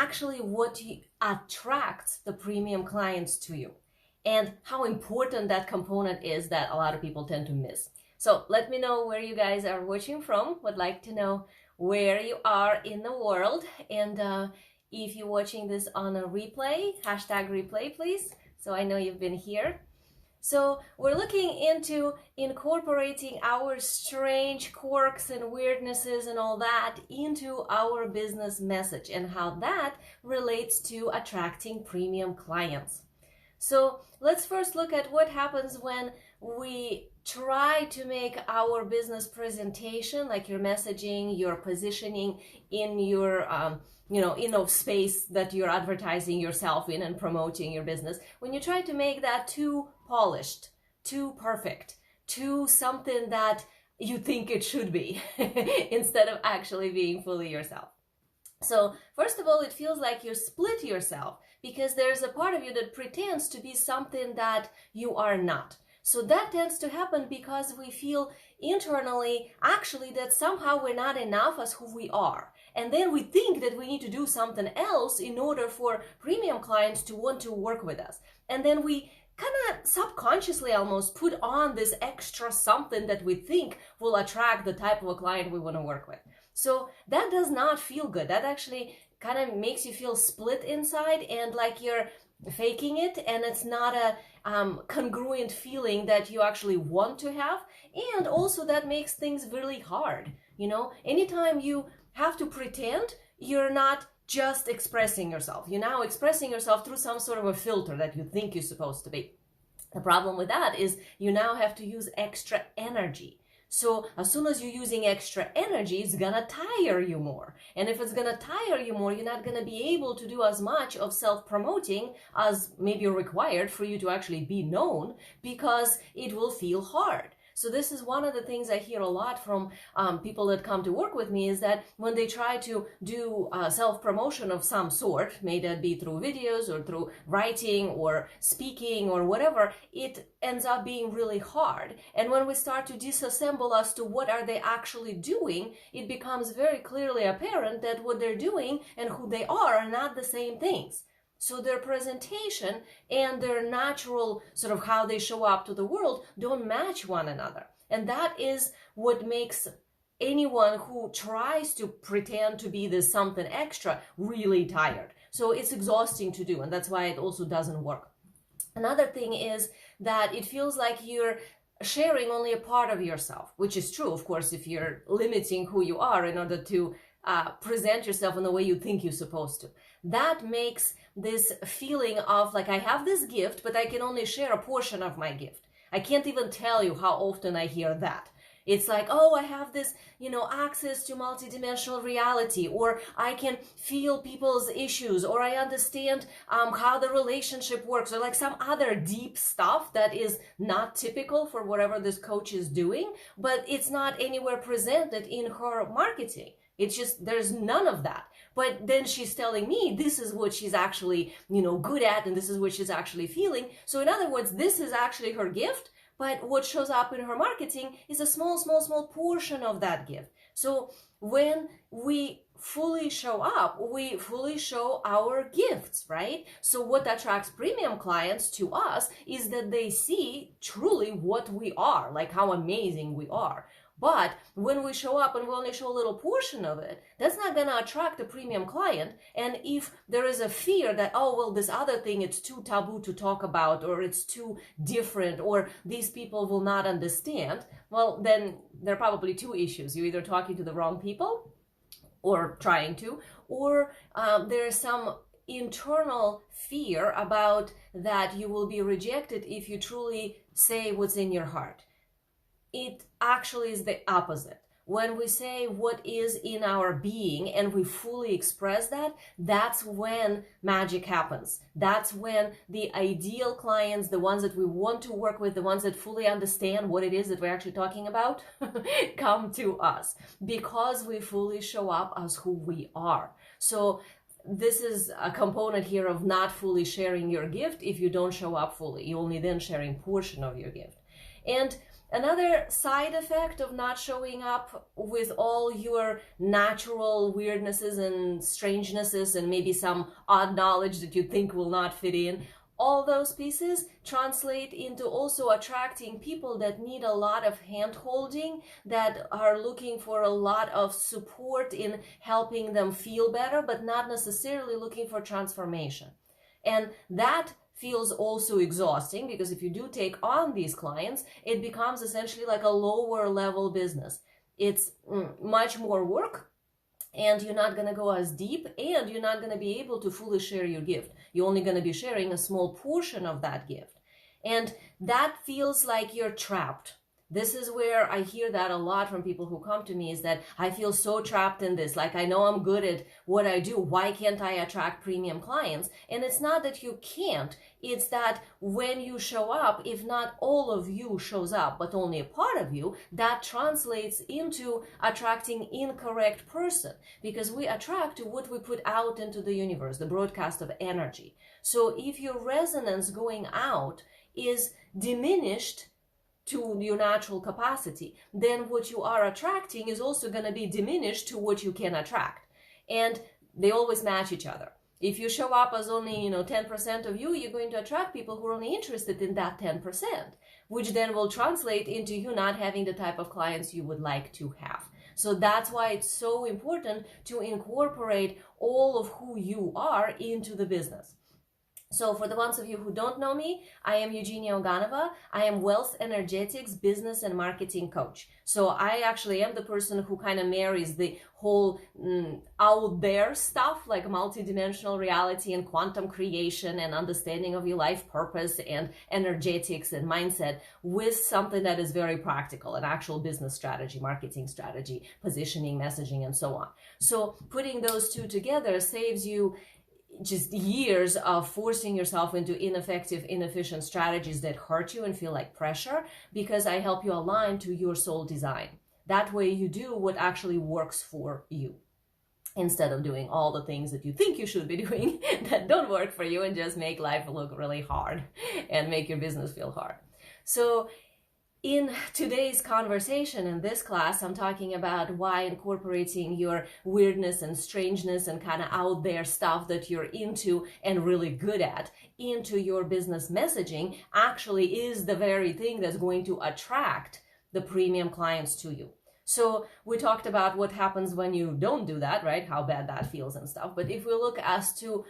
actually what attracts the premium clients to you, and how important that component is that a lot of people tend to miss. So let me know where you guys are watching from. Would like to know where you are in the world, and if you're watching this on a replay, hashtag replay please, so I know you've been here. So we're looking into incorporating our strange quirks and weirdnesses and all that into our business message, and how that relates to attracting premium clients. So let's first look at what happens when we try to make our business presentation, like your messaging, your positioning in your in a space that you're advertising yourself in and promoting your business, when you try to make that too polished, too perfect, too something that you think it should be instead of actually being fully yourself. So first of all, it feels like you split yourself because there's a part of you that pretends to be something that you are not. So that tends to happen because we feel internally actually that somehow we're not enough as who we are. And then we think that we need to do something else in order for premium clients to want to work with us. And then we kind of subconsciously almost put on this extra something that we think will attract the type of a client we want to work with. So that does not feel good. That actually kind of makes you feel split inside and like you're faking it, and it's not a congruent feeling that you actually want to have. And also that makes things really hard. Anytime you have to pretend, you're not just expressing yourself. You're now expressing yourself through some sort of a filter that you think you're supposed to be. The problem with that is you now have to use extra energy. So as soon as you're using extra energy, it's gonna tire you more. And if it's gonna tire you more, you're not gonna be able to do as much of self-promoting as maybe required for you to actually be known, because it will feel hard. So this is one of the things I hear a lot from people that come to work with me, is that when they try to do self-promotion of some sort, may that be through videos or through writing or speaking or whatever, it ends up being really hard. And when we start to disassemble as to what are they actually doing, it becomes very clearly apparent that what they're doing and who they are not the same things. So their presentation and their natural sort of how they show up to the world don't match one another. And that is what makes anyone who tries to pretend to be this something extra really tired. So it's exhausting to do, and that's why it also doesn't work. Another thing is that it feels like you're sharing only a part of yourself, which is true, of course, if you're limiting who you are in order to present yourself in the way you think you're supposed to. That makes this feeling of like, I have this gift, but I can only share a portion of my gift. I can't even tell you how often I hear that. It's like, oh, I have this, access to multidimensional reality, or I can feel people's issues, or I understand how the relationship works, or like some other deep stuff that is not typical for whatever this coach is doing, but it's not anywhere presented in her marketing. It's just, there's none of that. But then she's telling me this is what she's actually, good at, and this is what she's actually feeling. So in other words, this is actually her gift, but what shows up in her marketing is a small portion of that gift. So when we fully show up, we fully show our gifts, right? So what attracts premium clients to us is that they see truly what we are, like how amazing we are. But when we show up and we only show a little portion of it, that's not going to attract a premium client. And if there is a fear that, oh, well, this other thing, it's too taboo to talk about, or it's too different, or these people will not understand, well, then there are probably two issues. You're either talking to the wrong people, or trying to, or there's some internal fear about that you will be rejected if you truly say what's in your heart. It actually is the opposite. When we say what is in our being and we fully express that, that's when magic happens. That's when the ideal clients, the ones that we want to work with, the ones that fully understand what it is that we're actually talking about, come to us because we fully show up as who we are. So this is a component here of not fully sharing your gift if you don't show up fully. You're only then sharing portion of your gift. And Another side effect of not showing up with all your natural weirdnesses and strangenesses and maybe some odd knowledge that you think will not fit in, all those pieces translate into also attracting people that need a lot of hand-holding, that are looking for a lot of support in helping them feel better, but not necessarily looking for transformation. And that feels also exhausting, because if you do take on these clients, it becomes essentially like a lower level business. It's much more work, and you're not going to go as deep, and you're not going to be able to fully share your gift. You're only going to be sharing a small portion of that gift. And that feels like you're trapped. This is where I hear that a lot from people who come to me, is that I feel so trapped in this. Like, I know I'm good at what I do. Why can't I attract premium clients? And it's not that you can't. It's that when you show up, if not all of you shows up, but only a part of you, that translates into attracting incorrect person, because we attract to what we put out into the universe, the broadcast of energy. So if your resonance going out is diminished to your natural capacity, then what you are attracting is also going to be diminished to what you can attract. And they always match each other. If you show up as only 10% of you, you're going to attract people who are only interested in that 10%, which then will translate into you not having the type of clients you would like to have. So that's why it's so important to incorporate all of who you are into the business. So for the ones of you who don't know me, I am Eugenia Oganova. I am wealth, energetics, business, and marketing coach. So I actually am the person who kind of marries the whole out there stuff, like multidimensional reality and quantum creation and understanding of your life purpose and energetics and mindset, with something that is very practical, an actual business strategy, marketing strategy, positioning, messaging, and so on. So putting those two together saves you just years of forcing yourself into ineffective, inefficient strategies that hurt you and feel like pressure, because I help you align to your soul design. That way you do what actually works for you, instead of doing all the things that you think you should be doing that don't work for you and just make life look really hard and make your business feel hard. So in today's conversation, in this class, I'm talking about why incorporating your weirdness and strangeness and kind of out there stuff that you're into and really good at into your business messaging actually is the very thing that's going to attract the premium clients to you. So we talked about what happens when you don't do that, right? How bad that feels and stuff. But if we look as to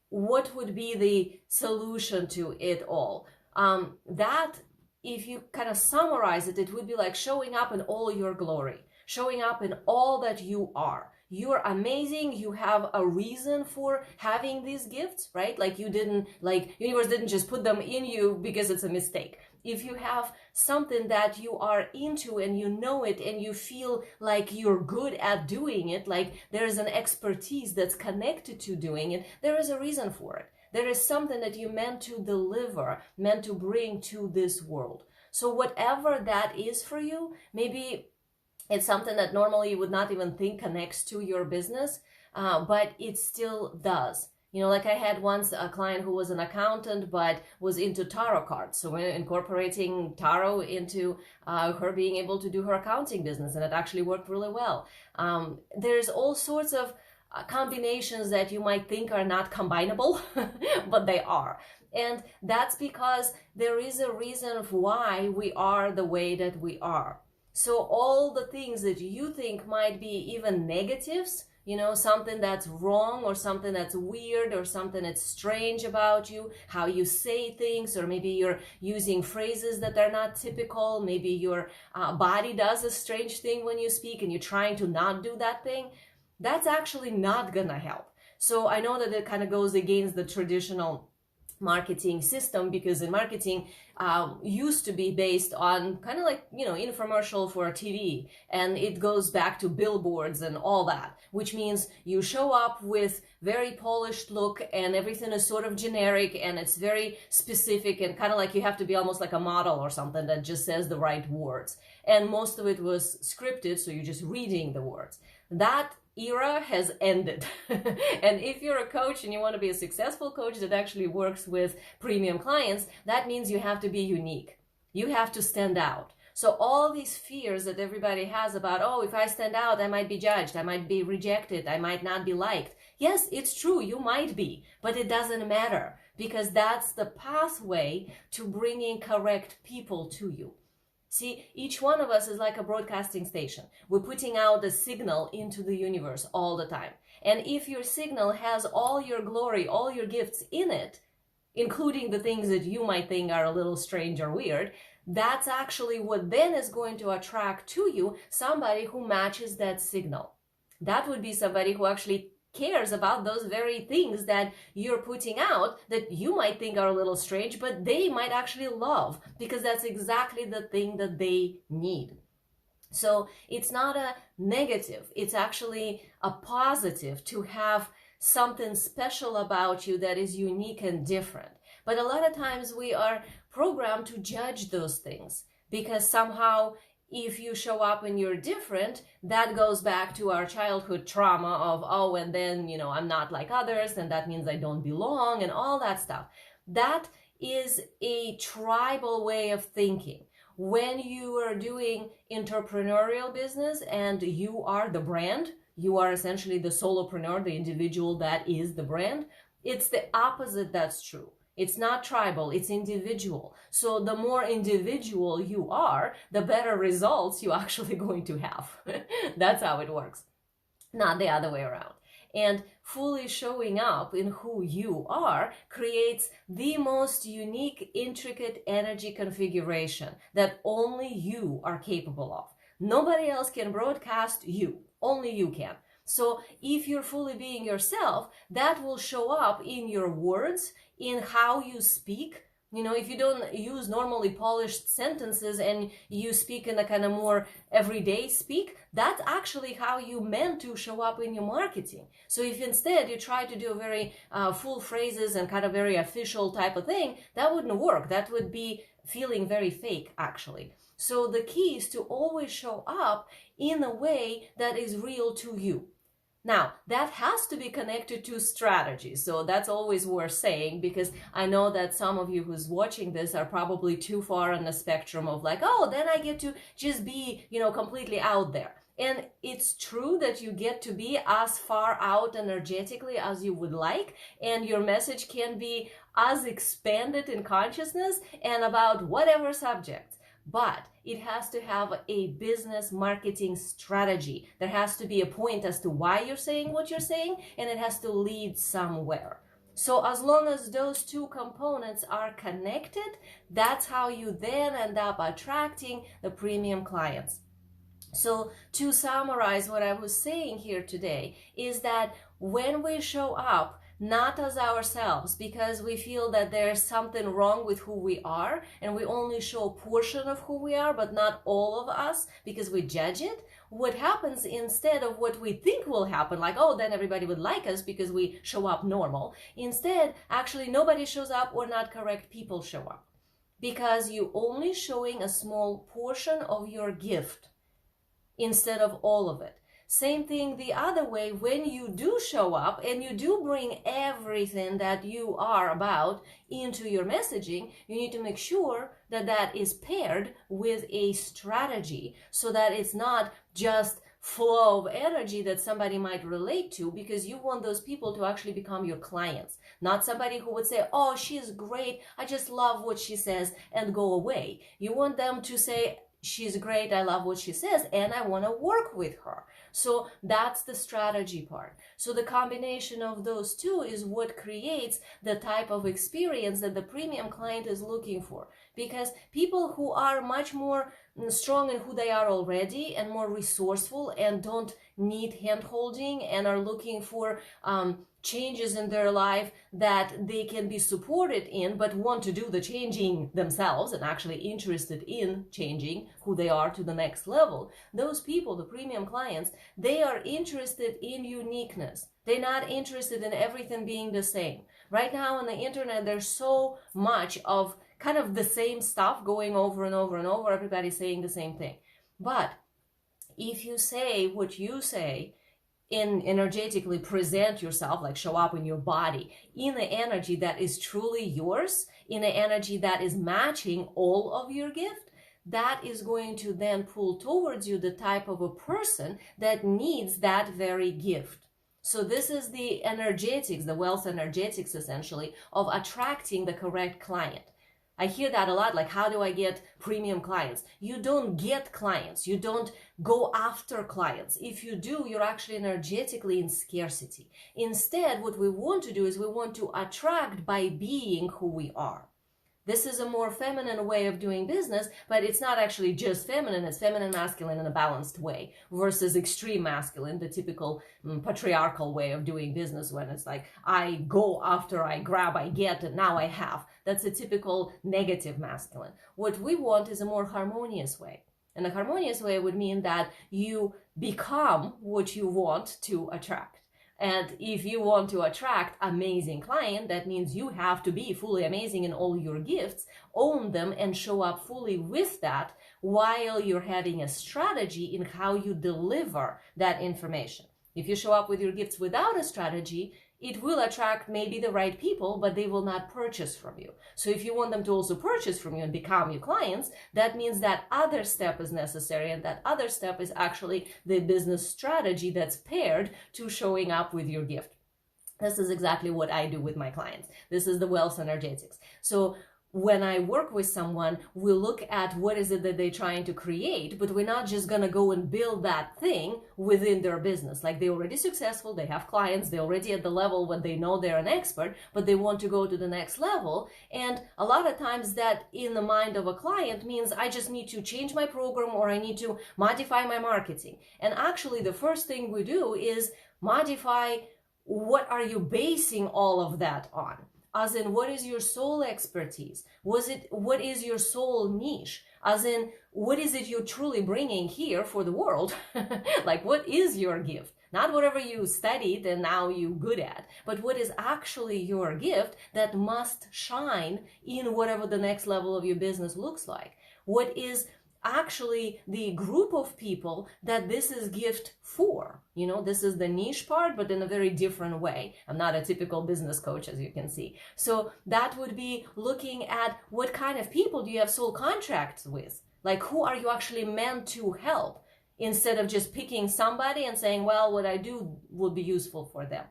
what would be the solution to it all, if you kind of summarize it, it would be like showing up in all your glory, showing up in all that you are. You're amazing. You have a reason for having these gifts, right? Like universe didn't just put them in you because it's a mistake. If you have something that you are into and you know it and you feel like you're good at doing it, like there's an expertise that's connected to doing it, there is a reason for it. There is something that you're meant to deliver, meant to bring to this world. So whatever that is for you, maybe it's something that normally you would not even think connects to your business, but it still does. Like I had once a client who was an accountant, but was into tarot cards. So we're incorporating tarot into her being able to do her accounting business, and it actually worked really well. There's all sorts of combinations that you might think are not combinable, but they are. And that's because there is a reason why we are the way that we are. So all the things that you think might be even negatives, something that's wrong or something that's weird or something that's strange about you, how you say things, or maybe you're using phrases that are not typical, maybe your body does a strange thing when you speak and you're trying to not do that thing, that's actually not gonna help. So I know that it kind of goes against the traditional marketing system, because in marketing used to be based on kind of like, infomercial for TV, and it goes back to billboards and all that, which means you show up with very polished look and everything is sort of generic and it's very specific and kind of like you have to be almost like a model or something that just says the right words. And most of it was scripted, so you're just reading the words. That era has ended. And if you're a coach and you want to be a successful coach that actually works with premium clients, that means you have to be unique. You have to stand out. So all these fears that everybody has about, oh, if I stand out, I might be judged, I might be rejected, I might not be liked. Yes, it's true, you might be, but it doesn't matter, because that's the pathway to bringing correct people to you. See, each one of us is like a broadcasting station. We're putting out a signal into the universe all the time. And if your signal has all your glory, all your gifts in it, including the things that you might think are a little strange or weird, that's actually what then is going to attract to you somebody who matches that signal. That would be somebody who actually cares about those very things that you're putting out that you might think are a little strange, but they might actually love, because that's exactly the thing that they need. So it's not a negative, it's actually a positive to have something special about you that is unique and different. But a lot of times we are programmed to judge those things, because somehow if you show up and you're different, that goes back to our childhood trauma of, oh, and then, I'm not like others, and that means I don't belong, and all that stuff. That is a tribal way of thinking. When you are doing entrepreneurial business and you are the brand, you are essentially the solopreneur, the individual that is the brand, it's the opposite that's true. It's not tribal, it's individual. So the more individual you are, the better results you're actually going to have. That's how it works, not the other way around. And fully showing up in who you are creates the most unique, intricate energy configuration that only you are capable of. Nobody else can broadcast you, only you can. So if you're fully being yourself, that will show up in your words, in how you speak. If you don't use normally polished sentences and you speak in a kind of more everyday speak, that's actually how you meant to show up in your marketing. So if instead you try to do very full phrases and kind of very official type of thing, that wouldn't work. That would be feeling very fake, actually. So the key is to always show up in a way that is real to you. Now, that has to be connected to strategy. So that's always worth saying, because I know that some of you who's watching this are probably too far on the spectrum of like, oh, then I get to just be, completely out there. And it's true that you get to be as far out energetically as you would like, and your message can be as expanded in consciousness and about whatever subject. But it has to have a business marketing strategy. There has to be a point as to why you're saying what you're saying, and it has to lead somewhere. So as long as those two components are connected, that's how you then end up attracting the premium clients. So to summarize what I was saying here today is that when we show up not as ourselves, because we feel that there's something wrong with who we are, and we only show a portion of who we are, but not all of us, because we judge it, what happens instead of what we think will happen, like, oh, then everybody would like us because we show up normal. Instead, actually, nobody shows up, or not correct people show up, because you're only showing a small portion of your gift instead of all of it. Same thing the other way, when you do show up and you do bring everything that you are about into your messaging, you need to make sure that that is paired with a strategy, so that it's not just flow of energy that somebody might relate to, because you want those people to actually become your clients, not somebody who would say, oh, she's great, I just love what she says, and go away. You want them to say, she's great, I love what she says, and I want to work with her. So that's the strategy part. So the combination of those two is what creates the type of experience that the premium client is looking for. Because people who are much more strong in who they are already and more resourceful and don't need hand-holding and are looking for changes in their life that they can be supported in, but want to do the changing themselves and actually interested in changing who they are to the next level. Those people, the premium clients, they are interested in uniqueness. They're not interested in everything being the same. Right now on the internet, there's so much of kind of the same stuff going over and over and over. Everybody's saying the same thing. But if you say what you say, energetically present yourself, like show up in your body in the energy that is truly yours, in the energy that is matching all of your gift, that is going to then pull towards you the type of a person that needs that very gift. So this is the energetics, the wealth energetics essentially, of attracting the correct client. I hear that a lot, like, how do I get premium clients? You don't get clients. You don't go after clients. If you do, you're actually energetically in scarcity. Instead, what we want to do is we want to attract by being who we are. This is a more feminine way of doing business, but it's not actually just feminine. It's feminine, masculine in a balanced way versus extreme masculine, the typical patriarchal way of doing business when it's like, I go after, I grab, I get, and now I have. That's a typical negative masculine. What we want is a more harmonious way. And a harmonious way would mean that you become what you want to attract. And if you want to attract amazing client, that means you have to be fully amazing in all your gifts, own them, and show up fully with that while you're having a strategy in how you deliver that information. If you show up with your gifts without a strategy, it will attract maybe the right people, but they will not purchase from you. So if you want them to also purchase from you and become your clients, that means that other step is necessary, and that other step is actually the business strategy that's paired to showing up with your gift. This is exactly what I do with my clients. This is the wealth energetics. So when I work with someone, we look at what is it that they're trying to create, but we're not just going to go and build that thing within their business. Like, they're already successful, they have clients, they're already at the level when they know they're an expert, but they want to go to the next level. And a lot of times that in the mind of a client means I just need to change my program, or I need to modify my marketing. And actually the first thing we do is modify what are you basing all of that on. As in, what is your soul expertise? What is your soul niche? As in, what is it you're truly bringing here for the world? Like, what is your gift? Not whatever you studied and now you're good at, but what is actually your gift that must shine in whatever the next level of your business looks like? What is actually the group of people that this is gift for? You know, this is the niche part, but in a very different way. I'm not a typical business coach, as you can see. So that would be looking at what kind of people do you have soul contracts with? Like, who are you actually meant to help? Instead of just picking somebody and saying, well, what I do will be useful for them.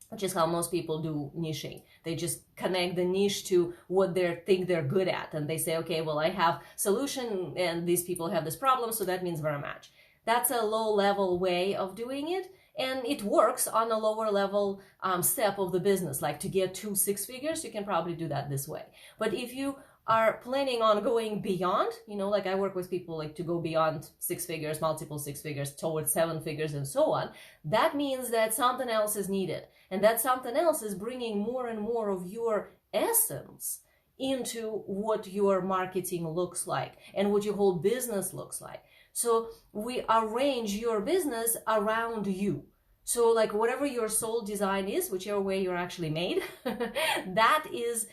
Which is how most people do niching. They just connect the niche to what they think they're good at. And they say, okay, well, I have solution and these people have this problem, so that means we're a match. That's a low level way of doing it. And it works on a lower level step of the business. Like, to get to 6 figures, you can probably do that this way. But if you are planning on going beyond, you know, like I work with people like to go beyond 6 figures, multiple 6 figures, towards 7 figures and so on, that means that something else is needed. And that something else is bringing more and more of your essence into what your marketing looks like and what your whole business looks like. So we arrange your business around you. So like whatever your soul design is, whichever way you're actually made, that is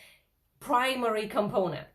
primary component.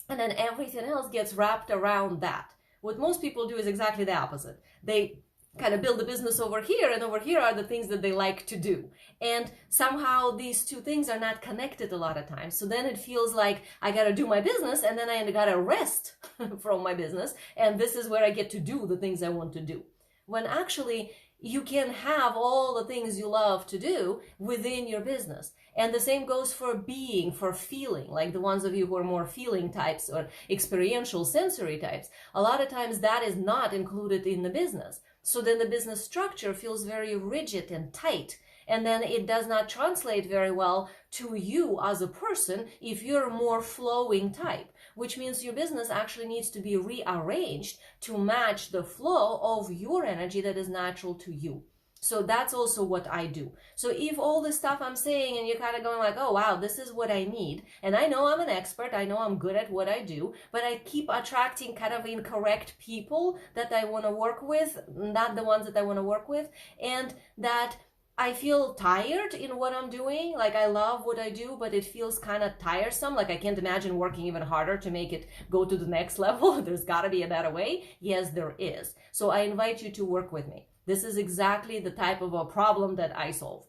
And then everything else gets wrapped around that. What most people do is exactly the opposite. They kind of build the business over here, and over here are the things that they like to do. And somehow these two things are not connected a lot of times. So then it feels like I got to do my business, and then I got to rest from my business. And this is where I get to do the things I want to do. When actually you can have all the things you love to do within your business. And the same goes for being, for feeling, like the ones of you who are more feeling types or experiential sensory types. A lot of times that is not included in the business. So then the business structure feels very rigid and tight. And then it does not translate very well to you as a person if you're a more flowing type, which means your business actually needs to be rearranged to match the flow of your energy that is natural to you. So that's also what I do. So if all the stuff I'm saying and you're kind of going like, oh, wow, this is what I need. And I know I'm an expert. I know I'm good at what I do, but I keep attracting kind of incorrect people that I want to work with, not the ones that I want to work with. And that I feel tired in what I'm doing. Like I love what I do, but it feels kind of tiresome. Like I can't imagine working even harder to make it go to the next level. There's got to be a better way. Yes, there is. So I invite you to work with me. This is exactly the type of a problem that I solve.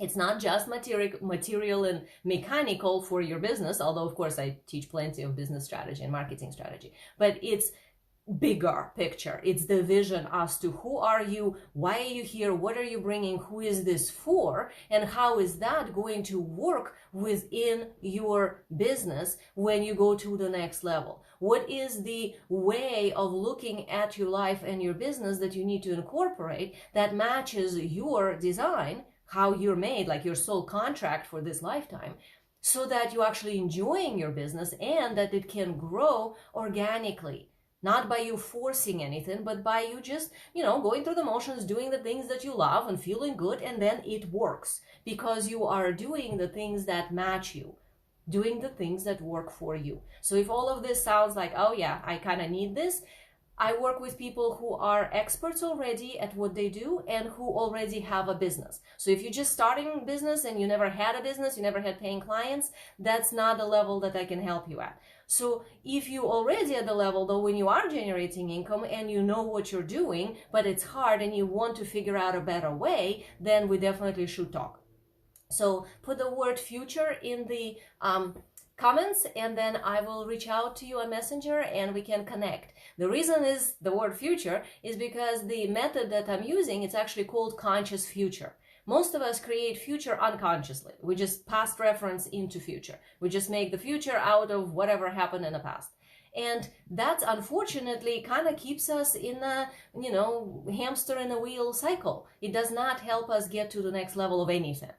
It's not just material and mechanical for your business, although of course I teach plenty of business strategy and marketing strategy, but it's bigger picture. It's the vision as to who are you, why are you here, what are you bringing, who is this for, and how is that going to work within your business when you go to the next level. What is the way of looking at your life and your business that you need to incorporate that matches your design, how you're made, like your soul contract for this lifetime, so that you're actually enjoying your business and that it can grow organically. Not by you forcing anything, but by you just, going through the motions, doing the things that you love and feeling good, and then it works because you are doing the things that match you, doing the things that work for you. So if all of this sounds like, oh yeah, I kind of need this, I work with people who are experts already at what they do and who already have a business. So if you're just starting a business and you never had a business, you never had paying clients, that's not the level that I can help you at. So if you already at the level, though, when you are generating income and you know what you're doing, but it's hard and you want to figure out a better way, then we definitely should talk. So put the word future in the comments, and then I will reach out to you on Messenger and we can connect. The reason is the word future is because the method that I'm using, it's actually called conscious future. Most of us create future unconsciously. We just past reference into future. We just make the future out of whatever happened in the past. And that unfortunately kind of keeps us in a, hamster in a wheel cycle. It does not help us get to the next level of anything.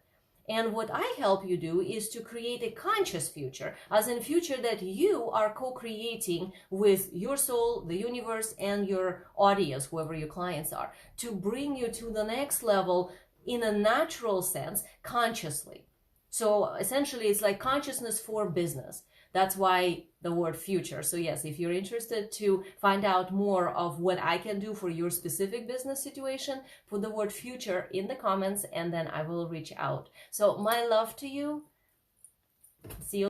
And what I help you do is to create a conscious future, as in future that you are co-creating with your soul, the universe, and your audience, whoever your clients are, to bring you to the next level in a natural sense, consciously. So essentially, it's like consciousness for business. That's why the word future. So yes, if you're interested to find out more of what I can do for your specific business situation, put the word future in the comments and then I will reach out. So my love to you.